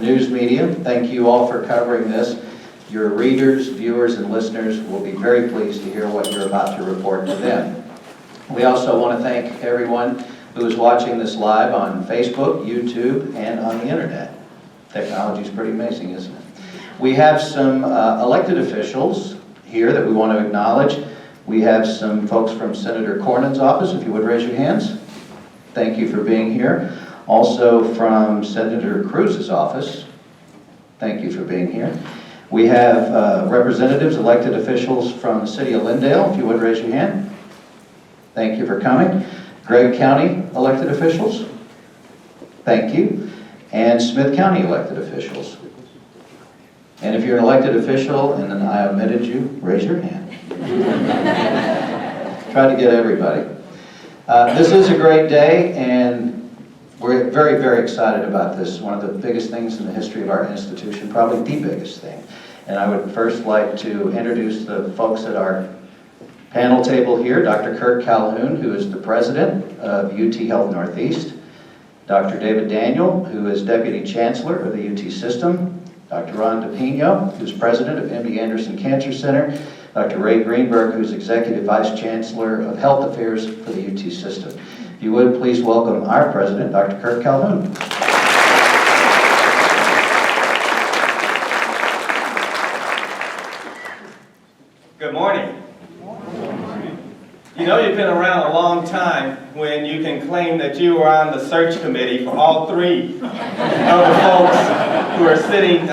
news media. Thank you all for covering this. Your readers, viewers, and listeners will be very pleased to hear what you're about to report to them. We also want to thank everyone who is watching this live on Facebook, YouTube, and on the internet. Technology is pretty amazing, isn't it? We have some elected officials here that we want to acknowledge. We have some folks from Senator Cornyn's office, if you would raise your hands. Thank you for being here. Also from Senator Cruz's office. Thank you for being here. We have representatives, elected officials from the city of Lindale, if you would raise your hand. Thank you for coming. Gregg County elected officials. Thank you. And Smith County elected officials. And if you're an elected official and then I omitted you, raise your hand. Try to get everybody. This is a great day, and we're very, very excited about this. One of the biggest things in the history of our institution, probably the biggest thing. And I would first like to introduce the folks at our panel table here. Dr. Kirk Calhoun, who is the president of UT Health Northeast. Dr. David Daniel, who is Deputy Chancellor of the UT System. Dr. Ron DePino, who's president of MD Anderson Cancer Center. Dr. Ray Greenberg, who's Executive Vice Chancellor of Health Affairs for the UT System. If you would, please welcome our president, Dr. Kirk Calhoun. Good morning. You know you've been around a long time when you can claim that you were on the search committee for all three of the folks who are sitting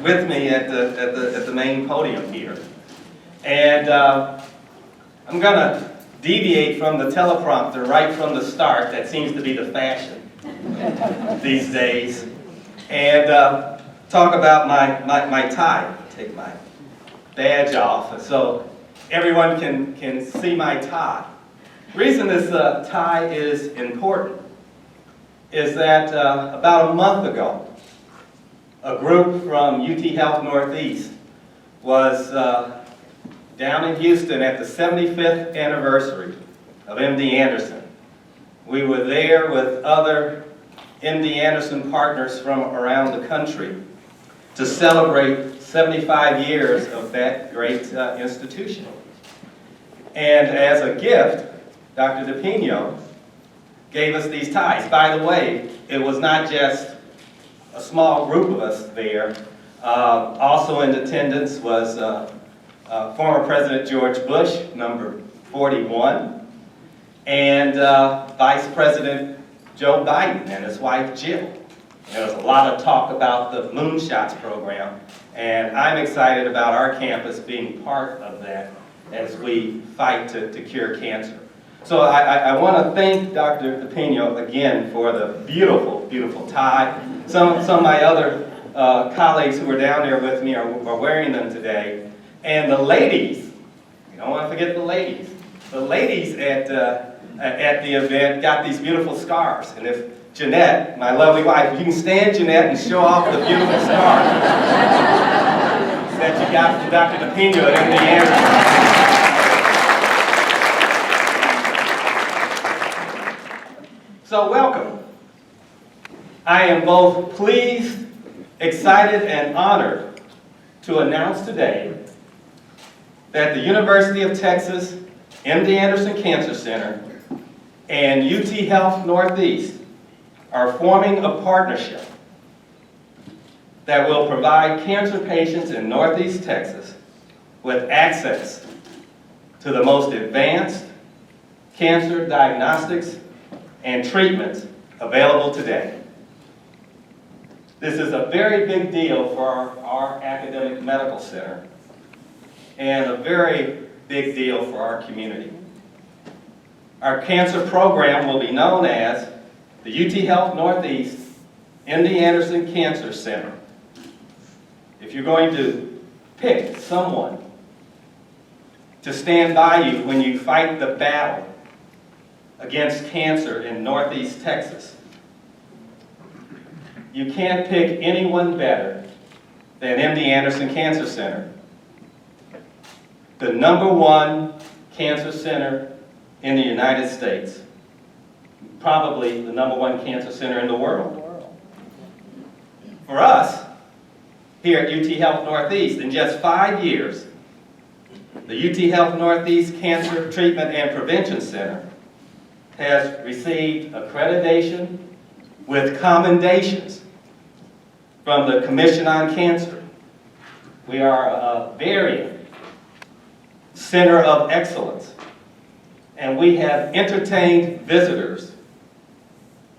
with me at the main podium here. And I'm going to deviate from the teleprompter right from the start. That seems to be the fashion these days. And talk about my tie. Take my badge off so everyone can see my tie. The reason this tie is important is that about a month ago, a group from UT Health Northeast was down in Houston at the 75th anniversary of MD Anderson. We were there with other MD Anderson partners from around the country to celebrate 75 years of that great institution. And as a gift, Dr. DePino gave us these ties. By the way, it was not just a small group of us there. Also in attendance was former President George Bush, number 41, and Vice President Joe Biden and his wife Jill. There was a lot of talk about the Moonshots program, and I'm excited about our campus being part of that as we fight to cure cancer. So I want to thank Dr. DePino again for the beautiful, beautiful tie. Some of my other colleagues who were down there with me are wearing them today. And the ladies, you don't want to forget the ladies. The ladies at the event got these beautiful scarves. And if Jeanette, my lovely wife, if you can stand Jeanette and show off the beautiful scarf that you got from Dr. DePino at MD Anderson. So welcome. I am both pleased, excited, and honored to announce today that the University of Texas MD Anderson Cancer Center and UT Health Northeast are forming a partnership that will provide cancer patients in Northeast Texas with access to the most advanced cancer diagnostics and treatments available today. This is a very big deal for our academic medical center and a very big deal for our community. Our cancer program will be known as the UT Health Northeast MD Anderson Cancer Center. If you're going to pick someone to stand by you when you fight the battle against cancer in Northeast Texas, you can't pick anyone better than MD Anderson Cancer Center, the #1 cancer center in the United States, probably the #1 cancer center in the world. for us, here at UT Health Northeast, in just 5 years, the UT Health Northeast Cancer Treatment and Prevention Center has received accreditation with commendations from the Commission on Cancer. We are a very center of excellence, and we have entertained visitors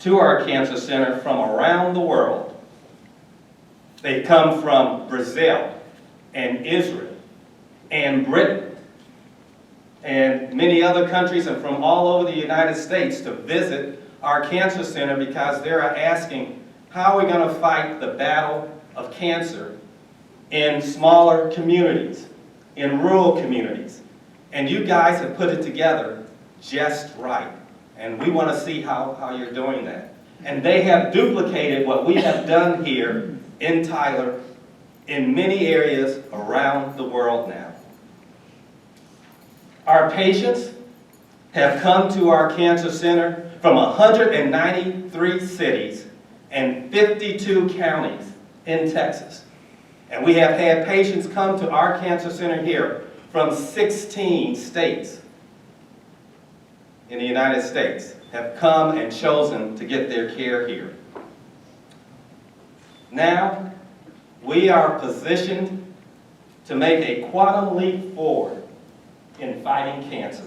to our cancer center from around the world. They come from Brazil and Israel and Britain and many other countries and from all over the United States to visit our cancer center because they're asking, how are we going to fight the battle of cancer in smaller communities, in rural communities? And you guys have put it together just right. And we want to see how you're doing that. And they have duplicated what we have done here in Tyler in many areas around the world now. Our patients have come to our cancer center from 193 cities and 52 counties in Texas. And we have had patients come to our cancer center here from 16 states in the United States, have come and chosen to get their care here. Now, we are positioned to make a quantum leap forward in fighting cancer.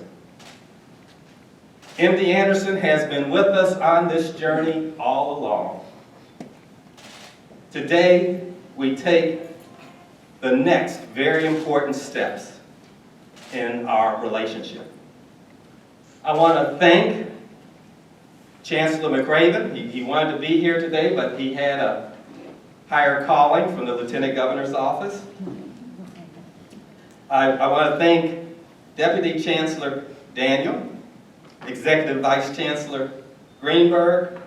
MD Anderson has been with us on this journey all along. Today, we take the next very important steps in our relationship. I want to thank Chancellor McRaven. He wanted to be here today, but he had a higher calling from the Lieutenant Governor's office. I want to thank Deputy Chancellor Daniel, Executive Vice Chancellor Greenberg,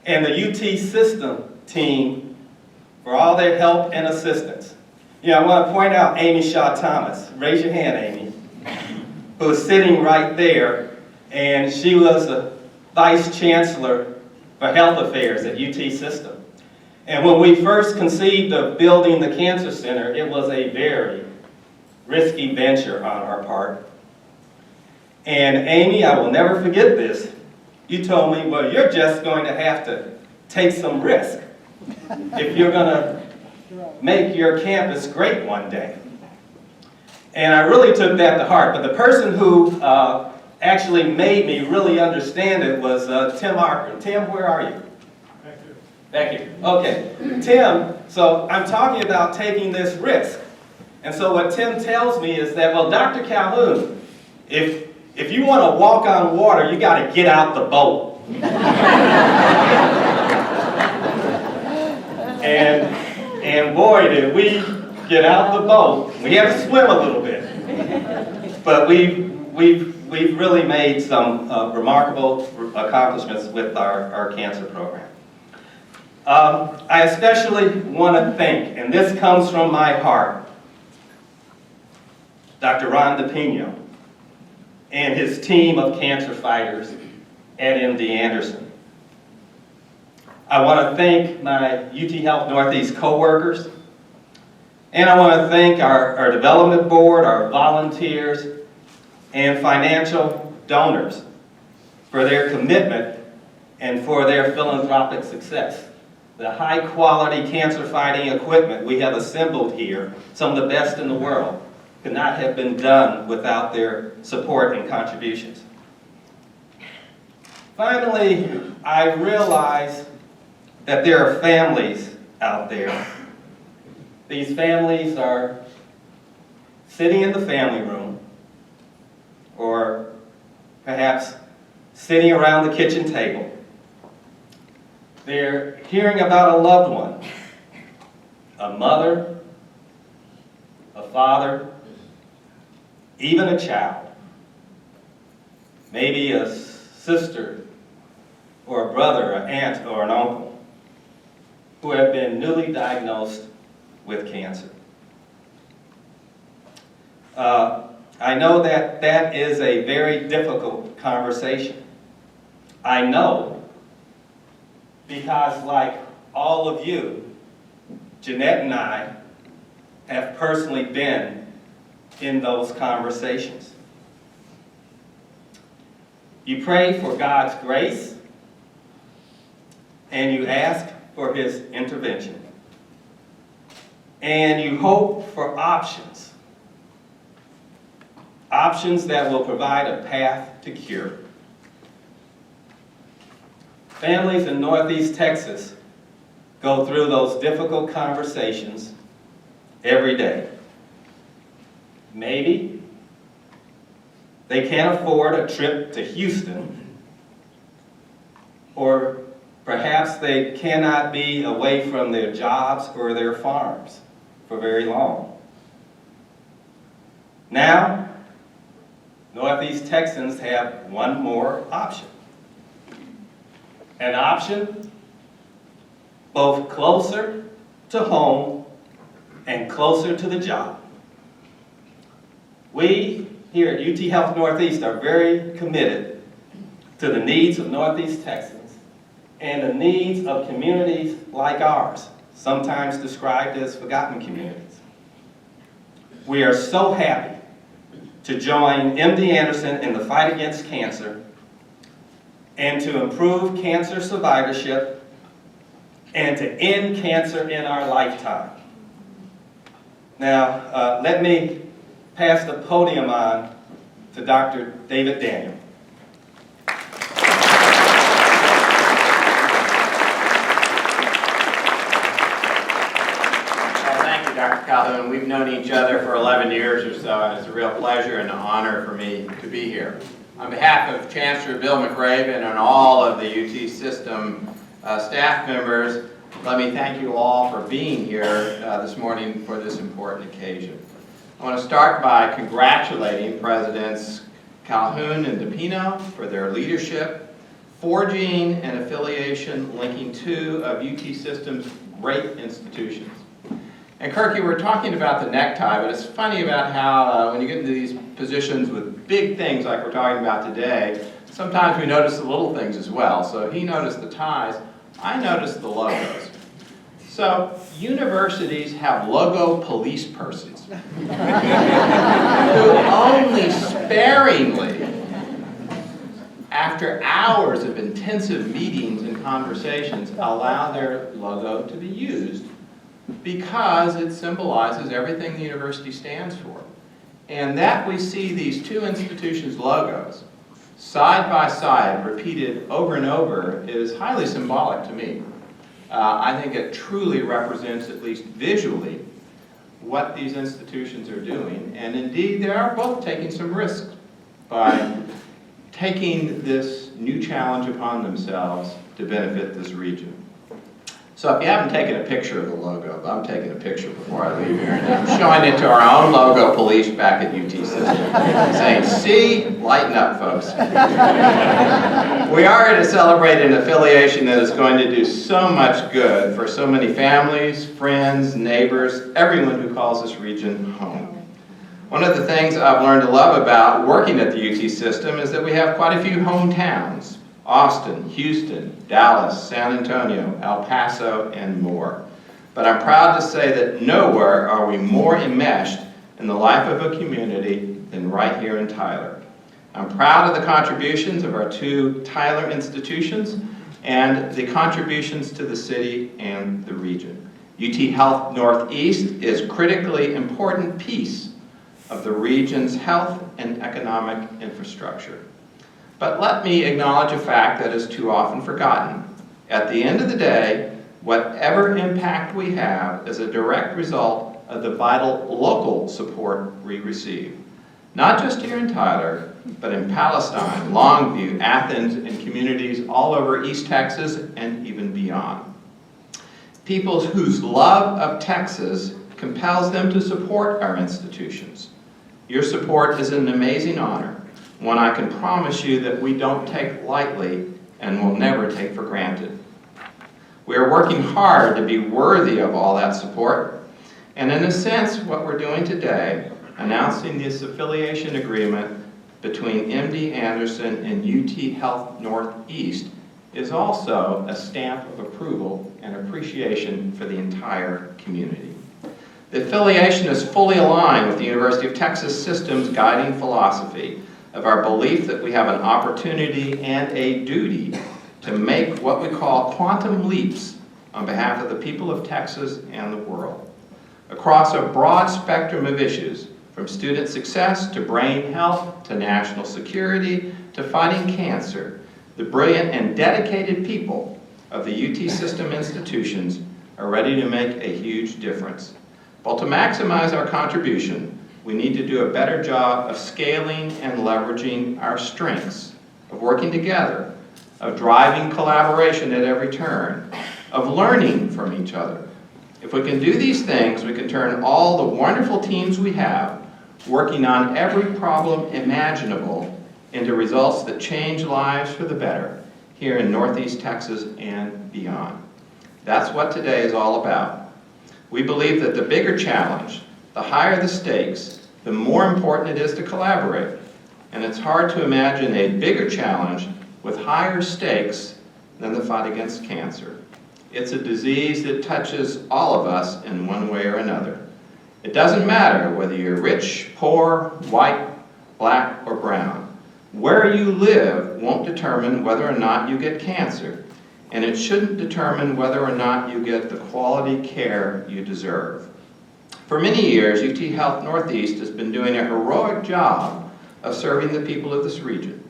and the UT System team for all their help and assistance. I want to point out Amy Shaw Thomas. Raise your hand, Amy, who is sitting right there. And she was a Vice Chancellor for Health Affairs at UT System. And when we first conceived of building the Cancer Center, it was a very risky venture on our part. And Amy, I will never forget this. You told me, well, you're just going to have to take some risk if you're going to make your campus great one day. And I really took that to heart. But the person who actually made me really understand it was Tim Archer. Tim, where are you? Back here. Okay. Tim, so I'm talking about taking this risk. And so what Tim tells me is that, well, Dr. Calhoun, if you want to walk on water, you got to get out the boat. and boy, did we get out the boat. We had to swim a little bit. But we've really made some remarkable accomplishments with our cancer program. I especially want to thank, and this comes from my heart, Dr. Ron DePino and his team of cancer fighters at MD Anderson. I want to thank my UT Health Northeast co-workers, and I want to thank our development board, our volunteers, and financial donors for their commitment and for their philanthropic success. The high-quality cancer-fighting equipment we have assembled here, some of the best in the world, could not have been done without their support and contributions. Finally, I realize that there are families out there. These families are sitting in the family room, or perhaps sitting around the kitchen table. They're hearing about a loved one, a mother, a father, even a child, maybe a sister or a brother, an aunt or an uncle, who have been newly diagnosed with cancer. I know that that is a very difficult conversation. I know because, like all of you, Jeanette and I have personally been in those conversations. You pray for God's grace, and you ask for His intervention. And you hope for options. Options that will provide a path to cure. Families in Northeast Texas go through those difficult conversations every day. Maybe they can't afford a trip to Houston, or perhaps they cannot be away from their jobs or their farms for very long. Now, Northeast Texans have one more option. An option both closer to home and closer to the job. We here at UT Health Northeast are very committed to the needs of Northeast Texans and the needs of communities like ours, sometimes described as forgotten communities. We are so happy to join MD Anderson in the fight against cancer and to improve cancer survivorship and to end cancer in our lifetime. Now, let me pass the podium on to Dr. David Daniel. Dr. Calhoun. We've known each other for 11 years or so, and it's a real pleasure and an honor for me to be here. On behalf of Chancellor Bill McRaven and all of the UT system staff members, let me thank you all for being here this morning for this important occasion. I want to start by congratulating Presidents Calhoun and DePino for their leadership, forging an affiliation linking two of UT system's great institutions. And Kirk, you were talking about the necktie, but it's funny about how when you get into these positions with big things like we're talking about today, sometimes we notice the little things as well. So he noticed the ties, I noticed the logos. So universities have logo police persons who only sparingly, after hours of intensive meetings and conversations, allow their logo to be used, because it symbolizes everything the university stands for. And that we see these two institutions' logos side by side, repeated over and over, is highly symbolic to me. I think it truly represents, at least visually, what these institutions are doing. And indeed, they are both taking some risks by taking this new challenge upon themselves to benefit this region. So if you haven't taken a picture of the logo, I'm taking a picture before I leave here, and I'm showing it to our own logo police back at UT System, saying, see, lighten up, folks. We are here to celebrate an affiliation that is going to do so much good for so many families, friends, neighbors, everyone who calls this region home. One of the things I've learned to love about working at the UT System is that we have quite a few hometowns. Austin, Houston, Dallas, San Antonio, El Paso, and more. But I'm proud to say that nowhere are we more enmeshed in the life of a community than right here in Tyler. I'm proud of the contributions of our two Tyler institutions and the contributions to the city and the region. UT Health Northeast is a critically important piece of the region's health and economic infrastructure. But let me acknowledge a fact that is too often forgotten. At the end of the day, whatever impact we have is a direct result of the vital local support we receive. Not just here in Tyler, but in Palestine, Longview, Athens, and communities all over East Texas and even beyond. People whose love of Texas compels them to support our institutions. Your support is an amazing honor, one I can promise you that we don't take lightly and will never take for granted. We are working hard to be worthy of all that support, and in a sense, what we're doing today, announcing this affiliation agreement between MD Anderson and UT Health Northeast, is also a stamp of approval and appreciation for the entire community. The affiliation is fully aligned with the University of Texas System's guiding philosophy of our belief that we have an opportunity and a duty to make what we call quantum leaps on behalf of the people of Texas and the world. Across a broad spectrum of issues, from student success to brain health to national security to fighting cancer, the brilliant and dedicated people of the UT System institutions are ready to make a huge difference. But to maximize our contribution, we need to do a better job of scaling and leveraging our strengths, of working together, of driving collaboration at every turn, of learning from each other. If we can do these things, we can turn all the wonderful teams we have working on every problem imaginable into results that change lives for the better here in Northeast Texas and beyond. That's what today is all about. We believe that the bigger challenge, the higher the stakes, the more important it is to collaborate. And it's hard to imagine a bigger challenge with higher stakes than the fight against cancer. It's a disease that touches all of us in one way or another. It doesn't matter whether you're rich, poor, white, black, or brown. Where you live won't determine whether or not you get cancer, and it shouldn't determine whether or not you get the quality care you deserve. For many years, UT Health Northeast has been doing a heroic job of serving the people of this region.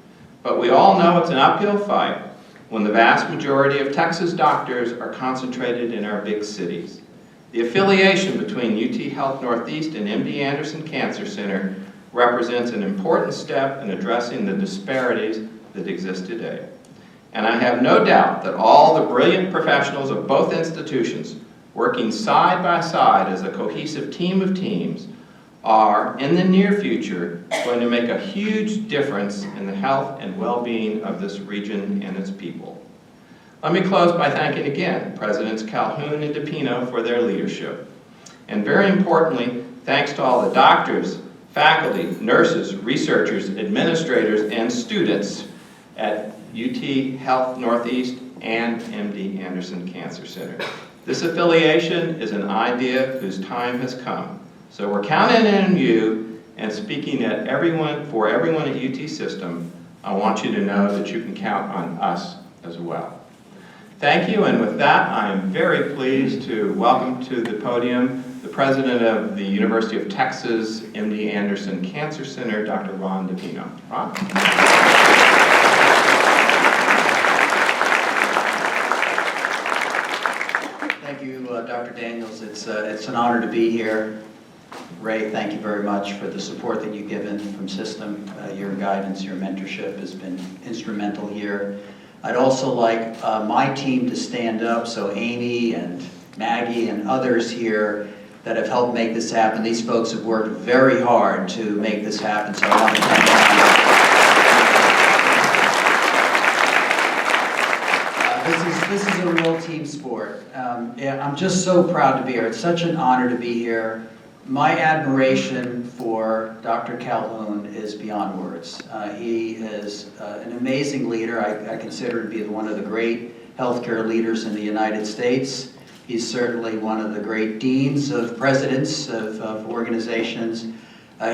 But we all know it's an uphill fight when the vast majority of Texas doctors are concentrated in our big cities. The affiliation between UT Health Northeast and MD Anderson Cancer Center represents an important step in addressing the disparities that exist today. And I have no doubt that all the brilliant professionals of both institutions, working side by side as a cohesive team of teams, are, in the near future, going to make a huge difference in the health and well-being of this region and its people. Let me close by thanking again Presidents Calhoun and DePino for their leadership. And very importantly, thanks to all the doctors, faculty, nurses, researchers, administrators, and students at UT Health Northeast and MD Anderson Cancer Center. This affiliation is an idea whose time has come. So we're counting on you, and speaking at for everyone at UT System, I want you to know that you can count on us as well. Thank you, and with that, I am very pleased to welcome to the podium the president of the University of Texas MD Anderson Cancer Center, Dr. Ron DePino. Ron? Thank you, Dr. Daniels. It's an honor to be here. Ray, thank you very much for the support that you've given from System. Your guidance, your mentorship has been instrumental here. I'd also like my team to stand up, so Amy and Maggie and others here that have helped make this happen. These folks have worked very hard to make this happen, so I want to thank them. This is a real team sport. Yeah, I'm just so proud to be here. It's such an honor to be here. My admiration for Dr. Calhoun is beyond words. He is an amazing leader. I consider him to be one of the great healthcare leaders in the United States. He's certainly one of the great deans of presidents of organizations.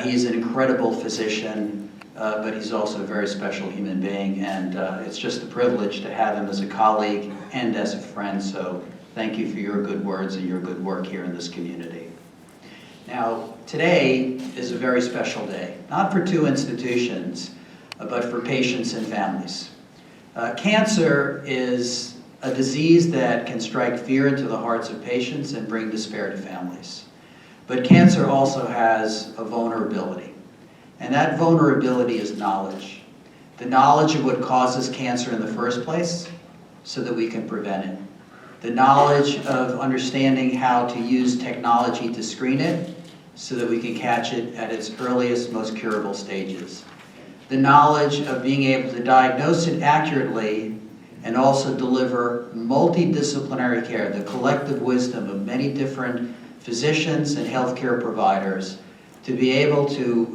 He's an incredible physician, but he's also a very special human being, and it's just a privilege to have him as a colleague and as a friend. So thank you for your good words and your good work here in this community. Now, today is a very special day, not for two institutions, but for patients and families. Cancer is a disease that can strike fear into the hearts of patients and bring despair to families. But cancer also has a vulnerability, and that vulnerability is knowledge. The knowledge of what causes cancer in the first place so that we can prevent it. The knowledge of understanding how to use technology to screen it so that we can catch it at its earliest, most curable stages. The knowledge of being able to diagnose it accurately and also deliver multidisciplinary care, the collective wisdom of many different physicians and healthcare providers to be able to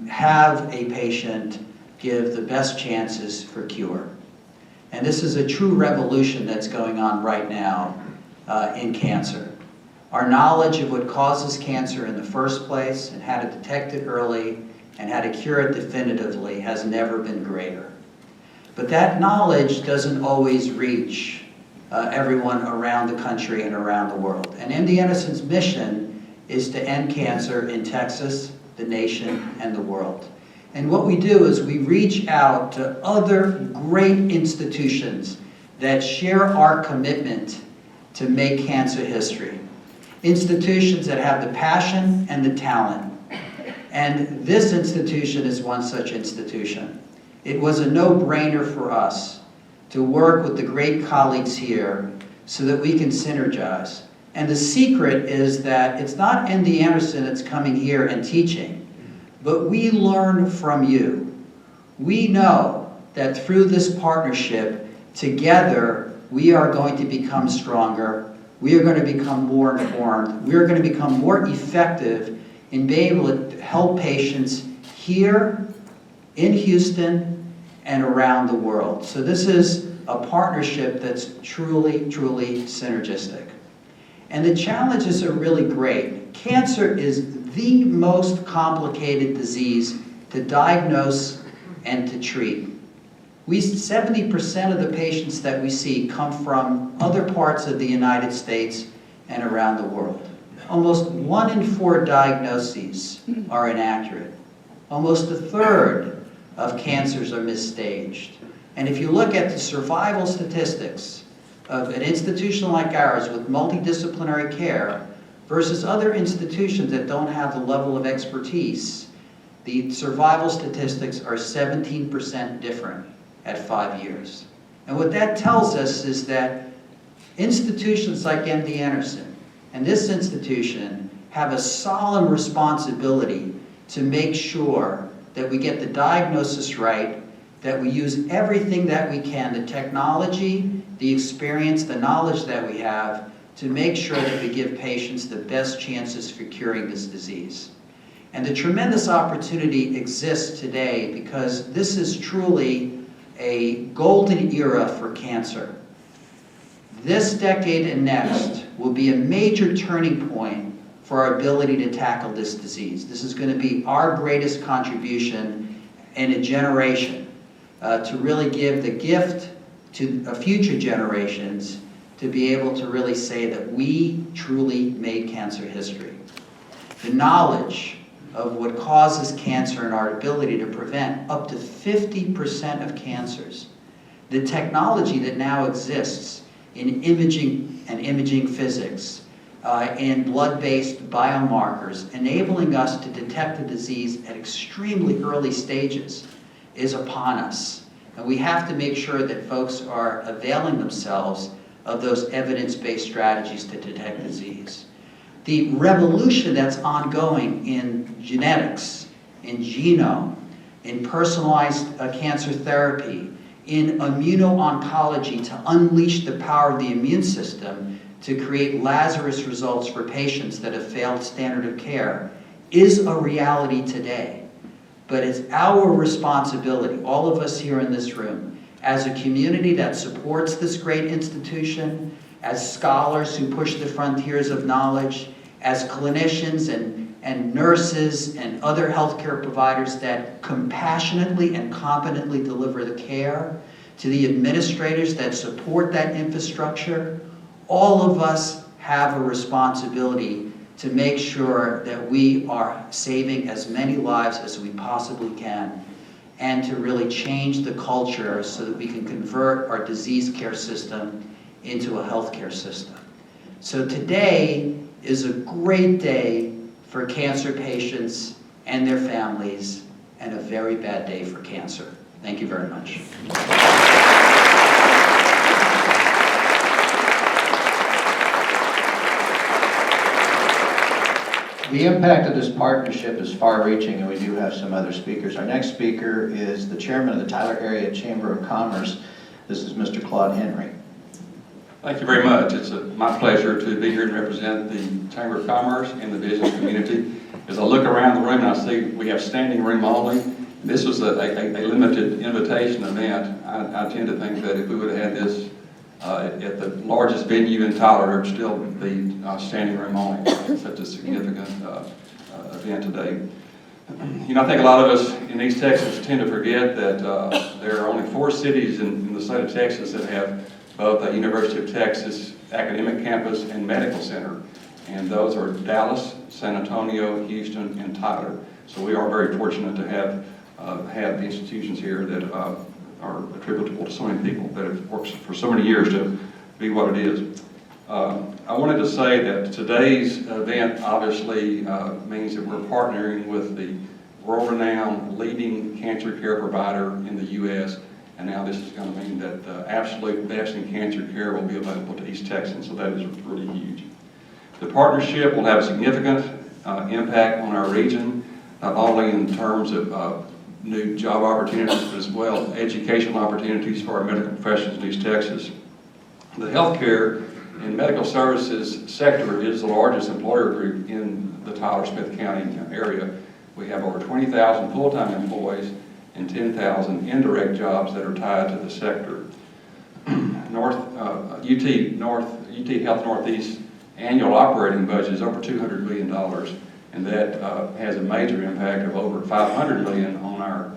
have a patient give the best chances for cure. And this is a true revolution that's going on right now in cancer. Our knowledge of what causes cancer in the first place and how to detect it early and how to cure it definitively has never been greater. But that knowledge doesn't always reach everyone around the country and around the world. And MD Anderson's mission is to end cancer in Texas, the nation, and the world. And what we do is we reach out to other great institutions that share our commitment to make cancer history. Institutions that have the passion and the talent. And this institution is one such institution. It was a no-brainer for us to work with the great colleagues here so that we can synergize. And the secret is that it's not MD Anderson that's coming here and teaching, but we learn from you. We know that through this partnership, together, we are going to become stronger. We are going to become more informed. We are going to become more effective in being able to help patients here in Houston and around the world. So this is a partnership that's truly, truly synergistic. And the challenges are really great. Cancer is the most complicated disease to diagnose and to treat. 70% of the patients that we see come from other parts of the United States and around the world. Almost 1 in 4 diagnoses are inaccurate. Almost a third of cancers are misstaged. And if you look at the survival statistics of an institution like ours with multidisciplinary care versus other institutions that don't have the level of expertise, the survival statistics are 17% different at 5 years. And what that tells us is that institutions like MD Anderson and this institution have a solemn responsibility to make sure that we get the diagnosis right, that we use everything that we can, the technology, the experience, the knowledge that we have, to make sure that we give patients the best chances for curing this disease. And the tremendous opportunity exists today because this is truly a golden era for cancer. This decade and next will be a major turning point for our ability to tackle this disease. This is going to be our greatest contribution in a generation to really give the gift to future generations to be able to really say that we truly made cancer history. The knowledge of what causes cancer and our ability to prevent up to 50% of cancers. The technology that now exists in imaging and imaging physics, in blood-based biomarkers, enabling us to detect the disease at extremely early stages is upon us. And we have to make sure that folks are availing themselves of those evidence-based strategies to detect disease. The revolution that's ongoing in genetics, in genome, in personalized cancer therapy, in immuno-oncology to unleash the power of the immune system to create Lazarus results for patients that have failed standard of care is a reality today. But it's our responsibility, all of us here in this room, as a community that supports this great institution, as scholars who push the frontiers of knowledge, as clinicians and nurses and other healthcare providers that compassionately and competently deliver the care, to the administrators that support that infrastructure, all of us have a responsibility to make sure that we are saving as many lives as we possibly can, and to really change the culture so that we can convert our disease care system into a healthcare system. So today is a great day for cancer patients and their families, and a very bad day for cancer. Thank you very much. The impact of this partnership is far-reaching, and we do have some other speakers. Our next speaker is the chairman of the Tyler Area Chamber of Commerce. This is Mr. Claude Henry. Thank you very much. It's my pleasure to be here to represent the Chamber of Commerce and the business community. As I look around the room and I see we have standing room only, This was a limited invitation event. I tend to think that if we would have had this at the largest venue in Tyler, there would still be standing room only. It's such a significant event today. You know, I think a lot of us in East Texas tend to forget that there are only 4 cities in the state of Texas that have both the University of Texas academic campus and medical center. And those are Dallas, San Antonio, Houston, and Tyler. So we are very fortunate to have the institutions here that are attributable to so many people that have worked for so many years to be what it is. I wanted to say that today's event obviously means that we're partnering with the world-renowned leading cancer care provider in the U.S. And now this is going to mean that the absolute best in cancer care will be available to East Texans, so that is really huge. The partnership will have a significant impact on our region, not only in terms of new job opportunities, but as well as educational opportunities for our medical professionals in East Texas. The healthcare and medical services sector is the largest employer group in the Tyler-Smith County area. We have over 20,000 full-time employees and 10,000 indirect jobs that are tied to the sector. UT Health Northeast annual operating budget is over $200 million, and that has a major impact of over $500 million on our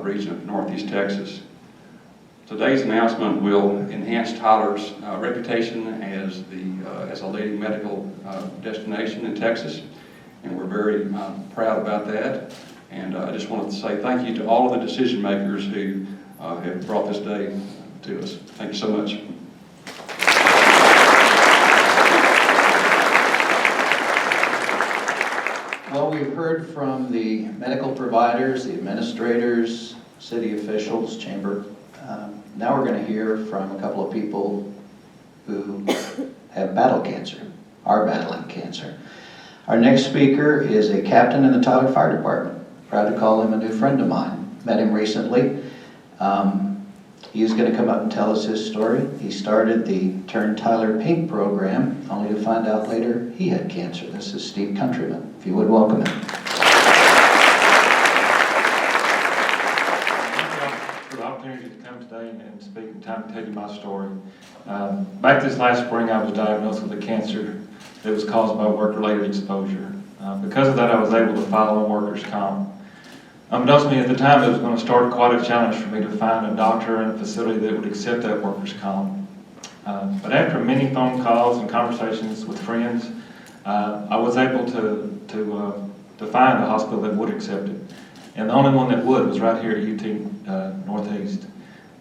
region of Northeast Texas. Today's announcement will enhance Tyler's reputation as a leading medical destination in Texas, and we're very proud about that. And I just wanted to say thank you to all of the decision makers who have brought this day to us. Thank you so much. Well, we've heard from the medical providers, the administrators, city officials, chamber. Now we're going to hear from a couple of people who have battled cancer, are battling cancer. Our next speaker is a captain in the Tyler Fire Department. Proud to call him a new friend of mine. Met him recently. He's going to come up and tell us his story. He started the Turn Tyler Pink program, only to find out later he had cancer. This is Steve Countryman. If you would welcome him. For the opportunity to come today and speak and time to tell you my story. Back this last spring, I was diagnosed with a cancer that was caused by work-related exposure. Because of that, I was able to file on workers' comp. Unbeknownst to me at the time, it was going to start quite a challenge for me to find a doctor and a facility that would accept that workers' comp. But after many phone calls and conversations with friends, I was able to find a hospital that would accept it. And the only one that would was right here at UT Northeast.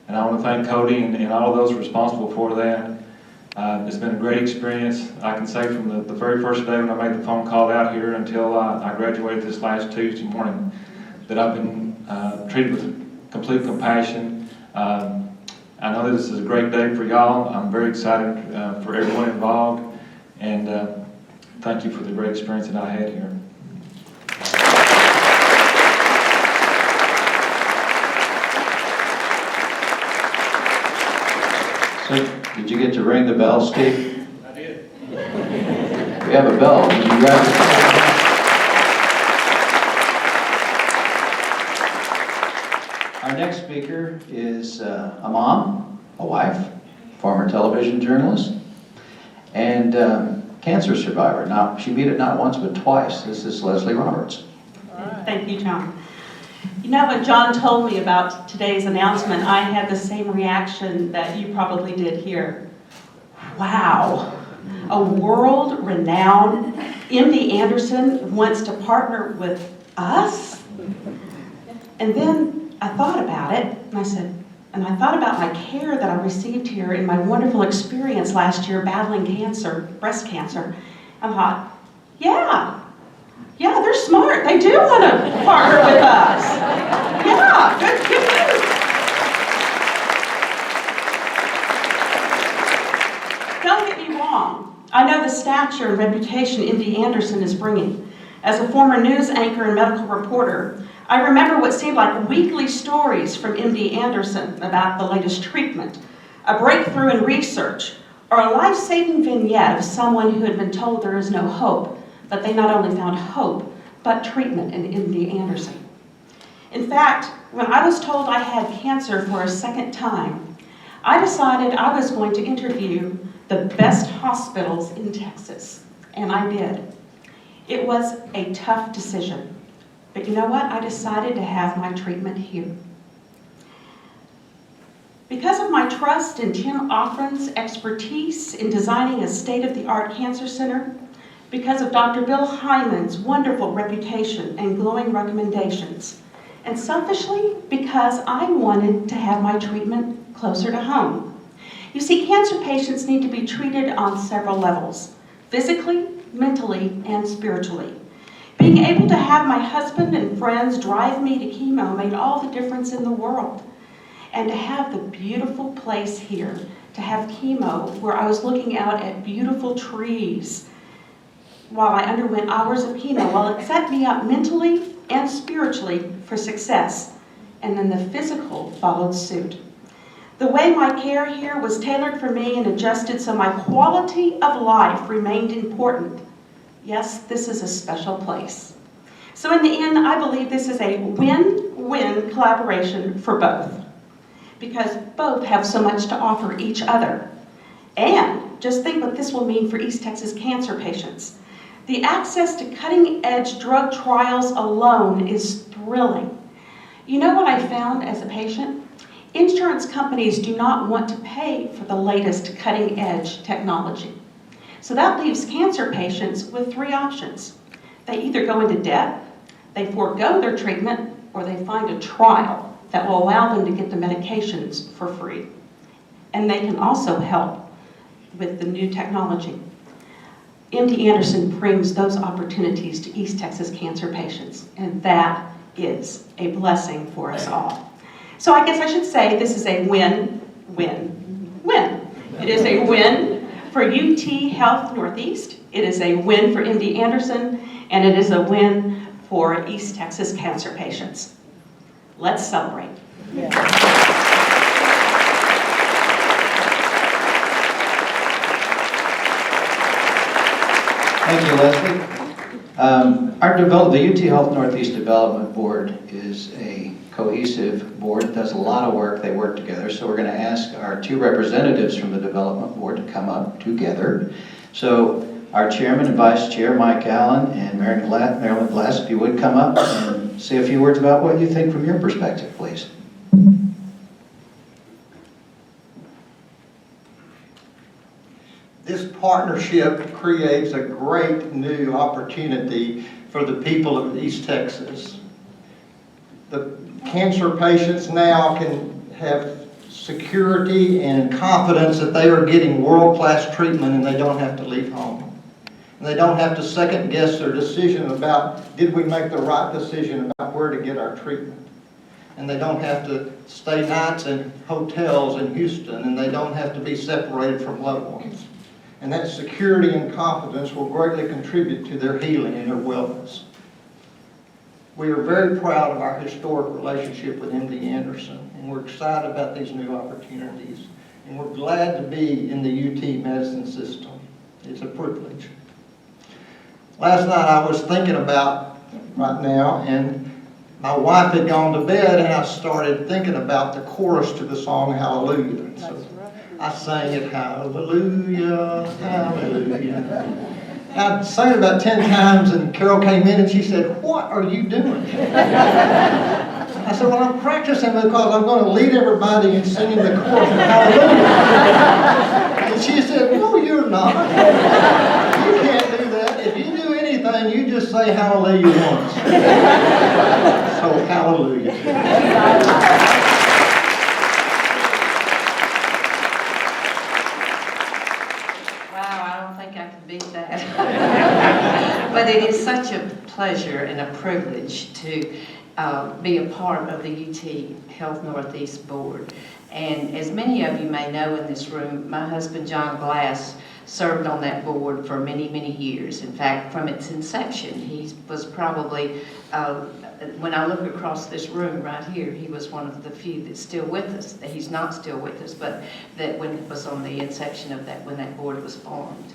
And I want to thank Cody and all of those responsible for that. It's been a great experience. I can say from the very first day when I made the phone call out here until I graduated this last Tuesday morning that I've been treated with complete compassion. I know that this is a great day for y'all. I'm very excited for everyone involved, and thank you for the great experience that I had here. So, did you get to ring the bell, Steve? I did. We have a bell. Did you grab it? Our next speaker is a mom, a wife, former television journalist, and cancer survivor. Now, she beat it not once but twice. This is Leslie Roberts. Thank you, John. You know, when John told me about today's announcement, I had the same reaction that you probably did here. Wow, a world-renowned MD Anderson wants to partner with us? And then I thought about it, and I thought about my care that I received here in my wonderful experience last year battling cancer, breast cancer. I thought, yeah, they're smart. They do want to partner with us. Yeah, good news. Don't get me wrong. I know the stature and reputation MD Anderson is bringing. As a former news anchor and medical reporter, I remember what seemed like weekly stories from MD Anderson about the latest treatment, a breakthrough in research, or a life-saving vignette of someone who had been told there is no hope, but they not only found hope, but treatment in MD Anderson. In fact, when I was told I had cancer for a second time, I decided I was going to interview the best hospitals in Texas, and I did. It was a tough decision, but you know what? I decided to have my treatment here. Because of my trust in Tim Offren's expertise in designing a state-of-the-art cancer center, because of Dr. Bill Hyman's wonderful reputation and glowing recommendations, and selfishly, because I wanted to have my treatment closer to home. You see, cancer patients need to be treated on several levels: physically, mentally, and spiritually. Being able to have my husband and friends drive me to chemo made all the difference in the world. And to have the beautiful place here, to have chemo where I was looking out at beautiful trees while I underwent hours of chemo, well, it set me up mentally and spiritually for success. And then the physical followed suit. The way my care here was tailored for me and adjusted so my quality of life remained important. Yes, this is a special place. So in the end, I believe this is a win-win collaboration for both, because both have so much to offer each other. And just think what this will mean for East Texas cancer patients. The access to cutting-edge drug trials alone is thrilling. You know what I found as a patient? Insurance companies do not want to pay for the latest cutting-edge technology. So that leaves cancer patients with three options. They either go into debt, they forego their treatment, or they find a trial that will allow them to get the medications for free. And they can also help with the new technology. MD Anderson brings those opportunities to East Texas cancer patients, and that is a blessing for us all. So I guess I should say this is a win-win-win. It is a win for UT Health Northeast, it is a win for MD Anderson, and it is a win for East Texas cancer patients. Let's celebrate. Thank you, Leslie. The UT Health Northeast Development Board is a cohesive board. It does a lot of work. They work together. So we're going to ask our two representatives from the development board to come up together. So our chairman and vice chair, Mike Allen, and Marilyn Glass, if you would come up and say a few words about what you think from your perspective, please. This partnership creates a great new opportunity for the people of East Texas. The cancer patients now can have security and confidence that they are getting world-class treatment and they don't have to leave home. And they don't have to second-guess their decision about, did we make the right decision about where to get our treatment? And they don't have to stay nights in hotels in Houston, and they don't have to be separated from loved ones. And that security and confidence will greatly contribute to their healing and their wellness. We are very proud of our historic relationship with MD Anderson, and we're excited about these new opportunities. And we're glad to be in the UT medicine system. It's a privilege. Last night I was thinking about right now, and my wife had gone to bed, and I started thinking about the chorus to the song Hallelujah. So I sang it, hallelujah, hallelujah. I sang it about 10 times, and Carol came in and she said, "What are you doing?" I said, "Well, I'm practicing because I'm going to lead everybody in singing the chorus of Hallelujah." And she said, "No, you're not. You can't do that. If you do anything, you just say Hallelujah once." So, Hallelujah. Beat that. But it is such a pleasure and a privilege to be a part of the UT Health Northeast Board. And as many of you may know in this room, my husband John Glass served on that board for many, many years. In fact, from its inception, he was probably, when I look across this room right here, he was one of the few that's still with us. He's not still with us, but that when it was on the inception of that, when that board was formed.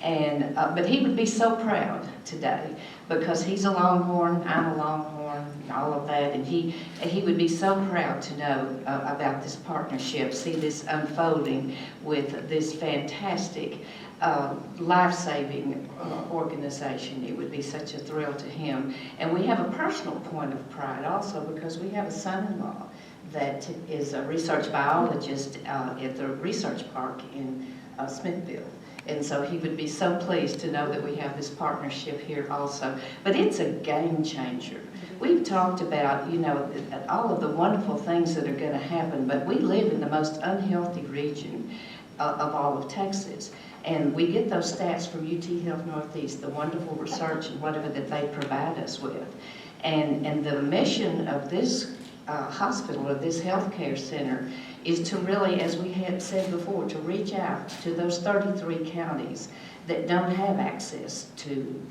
And but he would be so proud today because he's a Longhorn, I'm a Longhorn. Ron, and all of that, and he would be so proud to know about this partnership, see this unfolding with this fantastic, life-saving organization. It would be such a thrill to him. And we have a personal point of pride also, because we have a son-in-law that is a research biologist at the research park in Smithville. And so he would be so pleased to know that we have this partnership here also. But it's a game changer. We've talked about, you know, all of the wonderful things that are going to happen, but we live in the most unhealthy region of all of Texas. And we get those stats from UT Health Northeast, the wonderful research and whatever that they provide us with. And the mission of this hospital, or this healthcare center, is to really, as we had said before, to reach out to those 33 counties that don't have access to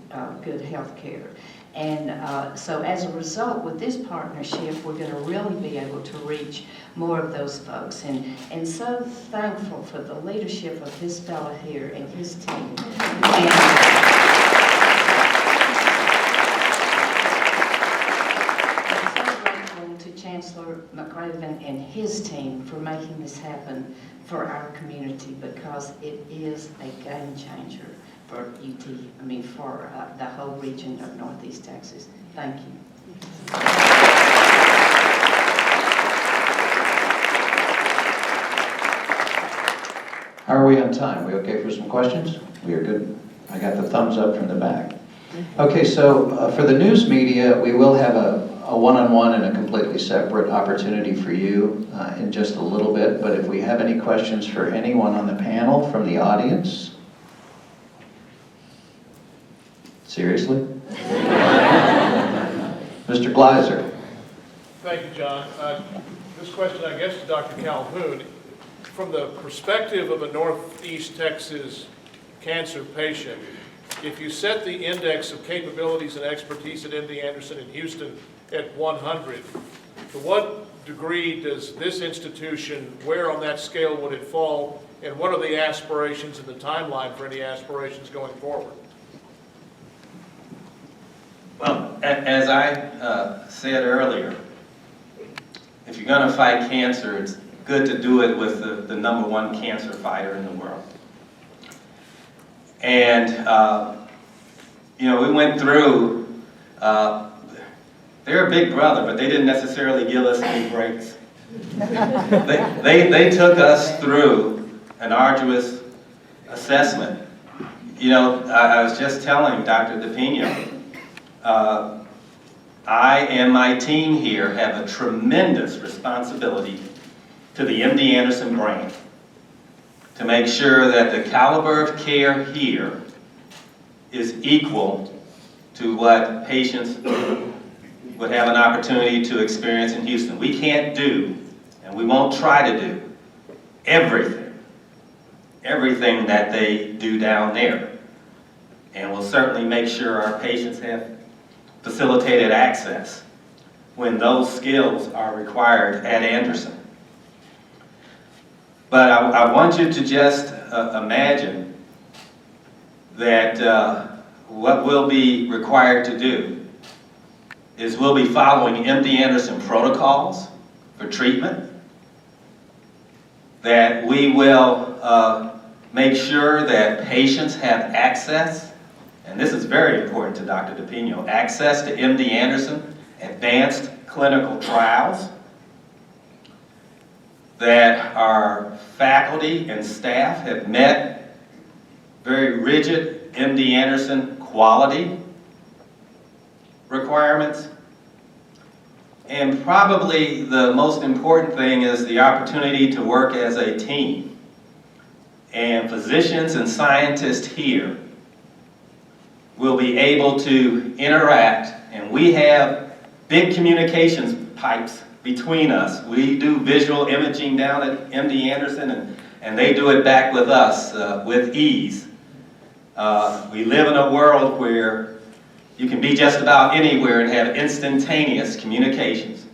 good health care. And so as a result, with this partnership, we're going to really be able to reach more of those folks. And so thankful for the leadership of this fellow here and his team. Chancellor McRaven and his team for making this happen for our community, because it is a game changer for for the whole region of Northeast Texas. Thank you. How are we on time? We okay for some questions? We are good. I got the thumbs up from the back. Okay, so for the news media, we will have a one-on-one and a completely separate opportunity for you in just a little bit, but if we have any questions for anyone on the panel from the audience? Seriously? Mr. Gleiser. Thank you, John. This question, I guess, to Dr. Calhoun. From the perspective of a Northeast Texas cancer patient, if you set the index of capabilities and expertise at MD Anderson in Houston at 100, to what degree does this institution, where on that scale would it fall, and what are the aspirations and the timeline for any aspirations going forward? Well, as I said earlier, if you're going to fight cancer, it's good to do it with the #1 cancer fighter in the world. And, you know, we went through, they're a big brother, but they didn't necessarily give us any breaks. They took us through an arduous assessment. You know, I was just telling Dr. DePino, I and my team here have a tremendous responsibility to the MD Anderson brand to make sure that the caliber of care here is equal to what patients would have an opportunity to experience in Houston. We can't do, and we won't try to do, everything that they do down there. And we'll certainly make sure our patients have facilitated access when those skills are required at Anderson. But I want you to just imagine that what we'll be required to do is we'll be following MD Anderson protocols for treatment, that we will make sure that patients have access, and this is very important to Dr. DePino, access to MD Anderson advanced clinical trials, that our faculty and staff have met very rigid MD Anderson quality requirements. And probably the most important thing is the opportunity to work as a team. And physicians and scientists here will be able to interact, and we have big communications pipes between us. We do visual imaging down at MD Anderson, and they do it back with us with ease. We live in a world where you can be just about anywhere and have instantaneous communications.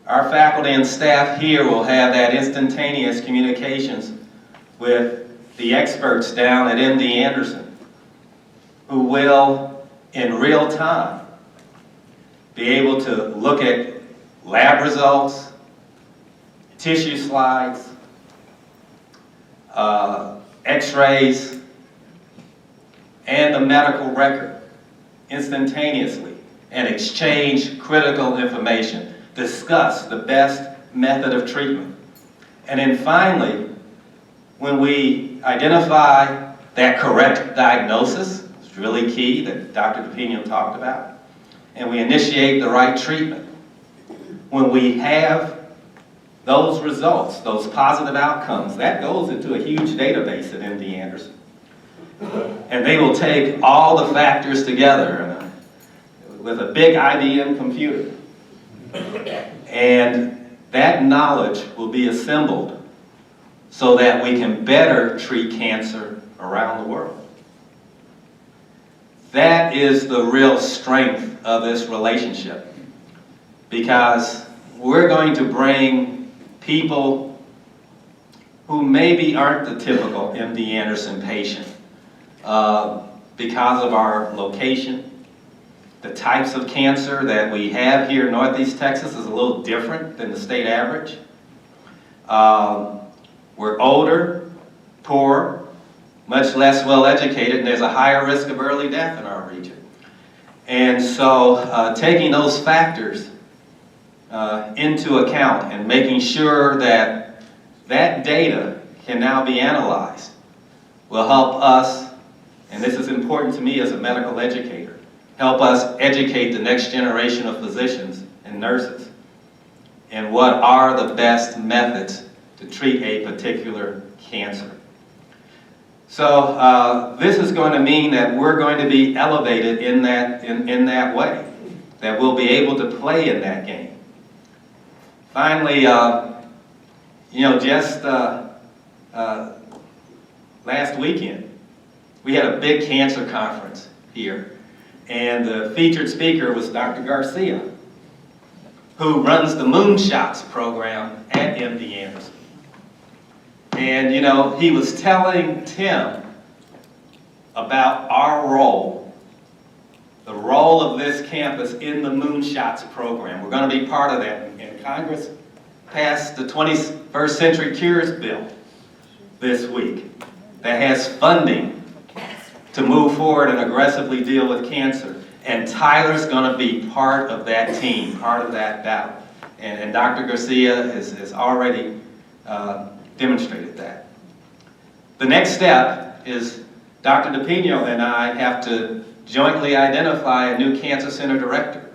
Our faculty and staff here will have that instantaneous communications with the experts down at MD Anderson, who will, in real time, be able to look at lab results, tissue slides, x-rays, and the medical record instantaneously and exchange critical information, discuss the best method of treatment. And then finally, when we identify that correct diagnosis, it's really key that Dr. DePino talked about, and we initiate the right treatment. When we have those results, those positive outcomes, that goes into a huge database at MD Anderson. And they will take all the factors together with a big IBM computer. And that knowledge will be assembled so that we can better treat cancer around the world. That is the real strength of this relationship, because we're going to bring people who maybe aren't the typical MD Anderson patient because of our location. The types of cancer that we have here in Northeast Texas is a little different than the state average. We're older, poor, much less well educated, and there's a higher risk of early death in our region. And so taking those factors into account and making sure that that data can now be analyzed will help us, and this is important to me as a medical educator, help us educate the next generation of physicians and nurses in what are the best methods to treat a particular cancer. So this is going to mean that we're going to be elevated in that way, that we'll be able to play in that game. Finally, just last weekend, we had a big cancer conference here, and the featured speaker was Dr. Garcia, who runs the Moonshots program at MD Anderson. And he was telling Tim about our role, the role of this campus in the Moonshots program. We're going to be part of that. And Congress passed the 21st Century Cures Bill this week that has funding to move forward and aggressively deal with cancer. And Tyler's going to be part of that team, part of that battle. And Dr. Garcia has already demonstrated that. The next step is Dr. DePino and I have to jointly identify a new cancer center director.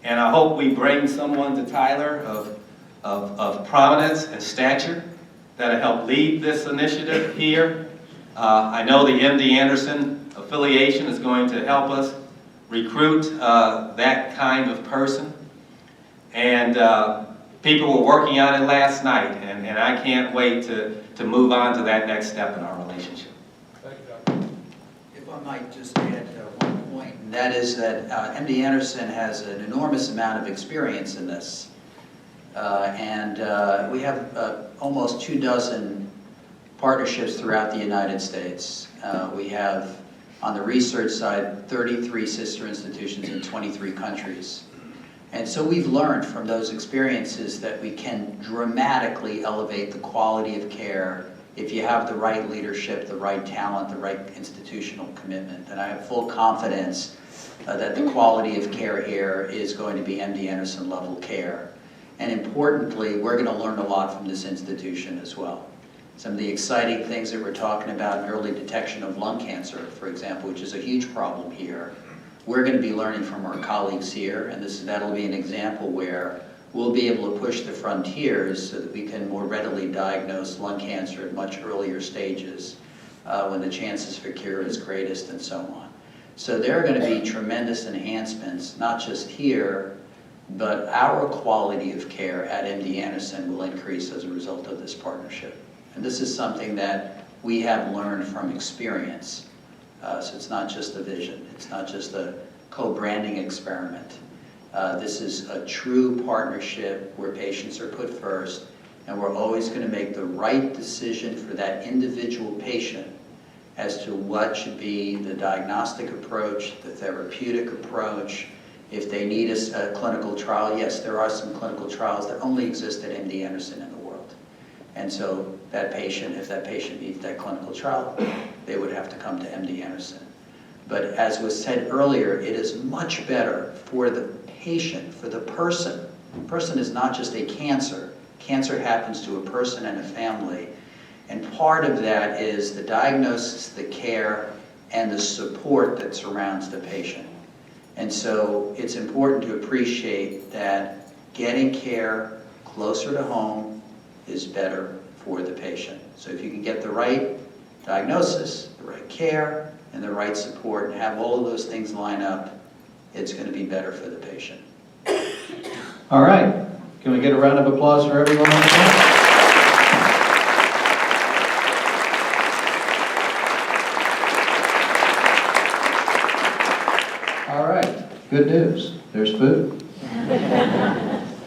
And I hope we bring someone to Tyler of prominence and stature that'll help lead this initiative here. I know the MD Anderson affiliation is going to help us recruit that kind of person. And people were working on it last night, and I can't wait to move on to that next step in our relationship. Thank you, Doctor. If I might just add one point, and that is that MD Anderson has an enormous amount of experience in this. We have almost 24 partnerships throughout the United States. We have, on the research side, 33 sister institutions in 23 countries. And so we've learned from those experiences that we can dramatically elevate the quality of care if you have the right leadership, the right talent, the right institutional commitment. And I have full confidence that the quality of care here is going to be MD Anderson level care. And importantly, we're going to learn a lot from this institution as well. Some of the exciting things that we're talking about in early detection of lung cancer, for example, which is a huge problem here, we're going to be learning from our colleagues here, and that'll be an example where we'll be able to push the frontiers so that we can more readily diagnose lung cancer at much earlier stages when the chances for cure is greatest and so on. So there are going to be tremendous enhancements, not just here, but our quality of care at MD Anderson will increase as a result of this partnership. And this is something that we have learned from experience. So it's not just a vision, it's not just a co-branding experiment. This is a true partnership where patients are put first, and we're always going to make the right decision for that individual patient as to what should be the diagnostic approach, the therapeutic approach, If they need a clinical trial, yes, there are some clinical trials that only exist at MD Anderson in the world. And so that patient, if that patient needs that clinical trial, they would have to come to MD Anderson. But as was said earlier, it is much better for the patient, for the person. The person is not just a cancer. Cancer happens to a person and a family. And part of that is the diagnosis, the care, and the support that surrounds the patient. And so it's important to appreciate that getting care closer to home is better for the patient. So if you can get the right diagnosis, the right care, and the right support, and have all of those things line up, it's going to be better for the patient. All right. Can we get a round of applause for everyone on the phone? All right. Good news. There's food.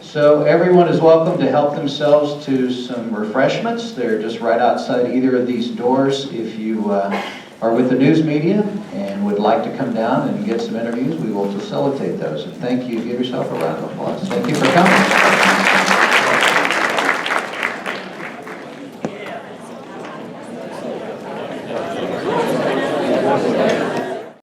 So everyone is welcome to help themselves to some refreshments. They're just right outside either of these doors. If you are with the news media and would like to come down and get some interviews, we will facilitate those. And thank you. Give yourself a round of applause. Thank you for coming.